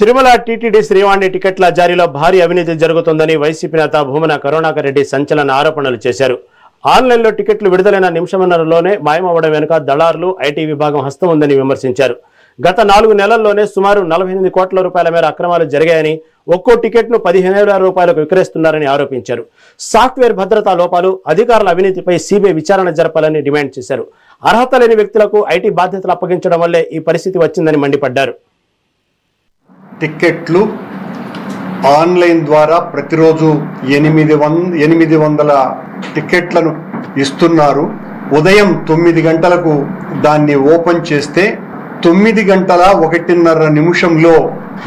Tirumala TTD Srivani టికెట్ల జారీలో భారీ అవినీతి జరుగుతోందని వైసీపీ నేత భూమన కరుణాకర్ రెడ్డి సంచలన ఆరోపణలు చేశారు. ఆన్లైన్లో టికెట్లు విడుదలైన నిమిషమన్నరలోనే మాయమవ్వడం వెనుక దళారులు, ఐటీ విభాగం హస్తం ఉందని విమర్శించారు. గత 4 నెలల్లోనే సుమారు 48 కోట్ల రూపాయల మేర అక్రమాలు జరిగాయని, ఒక్కో టికెట్ను 15,000 రూపాయలకు విక్రయిస్తున్నారని ఆరోపించారు. సాఫ్ట్వేర్ భద్రతా లోపాలు, అధికారుల అవినీతిపై సిబిఐ విచారణ జరపాలని డిమాండ్ చేశారు. అర్హత లేని వ్యక్తులకు ఐటీ బాధ్యతలు అప్పగించడం వల్లే ఈ పరిస్థితి వచ్చిందని మండిపడ్డారు. టిక్కెట్లు ఆన్లైన్ ద్వారా ప్రతిరోజు 800 టిక్కెట్లను ఇస్తున్నారు. ఉదయం 9 గంటలకు దాన్ని ఓపెన్ చేస్తే 9 గంటల 1.5 నిమిషంలో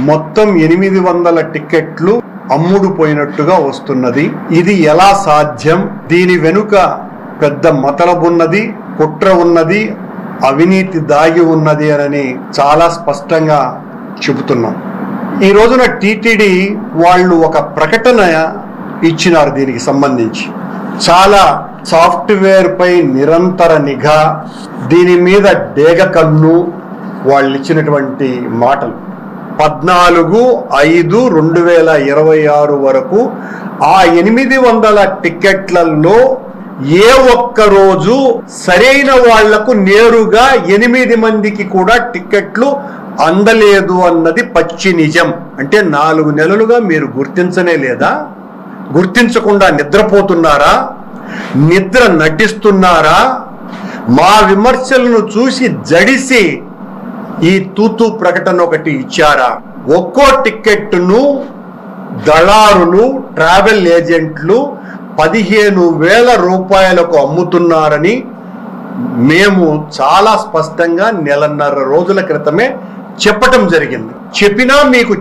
మొత్తం 800 టిక్కెట్లు అమ్ముడుపోయినట్టుగా వస్తున్నది. ఇది ఎలా సాధ్యం? దీని వెనుక పెద్ద మతలబున్నది, కుట్ర ఉన్నది, అవినీతి దాగి ఉన్నది అని చాలా స్పష్టంగా చెబుతున్నాం. ఈ రోజున టీటీడీ వాళ్ళు ఒక ప్రకటన ఇచ్చినారు. దీనికి సంబంధించి చాలా సాఫ్ట్వేర్ పై నిరంతర నిఘా, దీని మీద డేగ కన్ను వాళ్ళు ఇచ్చినటువంటి మాటలు. 14/5/2026 వరకు ఆ 800 టిక్కెట్లలో ఏ ఒక్క రోజు సరైన వాళ్లకు నేరుగా 8 మందికి కూడా టిక్కెట్లు అందలేదు అన్నది పచ్చి నిజం. అంటే 4 నెలలుగా మీరు గుర్తించనే లేదా? గుర్తించకుండా నిద్రపోతున్నారా? నిద్ర నటిస్తున్నారా? మా విమర్శలను చూసి జడిసి ఈ తూతూ ప్రకటన ఒకటి ఇచ్చారా? ఒక్కో టిక్కెట్ను దళారులు, ట్రావెల్ ఏజెంట్లు 15,000 రూపాయలకు అమ్ముతున్నారని మేము చాలా స్పష్టంగా 1.5 రోజుల క్రితమే చెప్పటం జరిగింది. చెప్పినా మీకు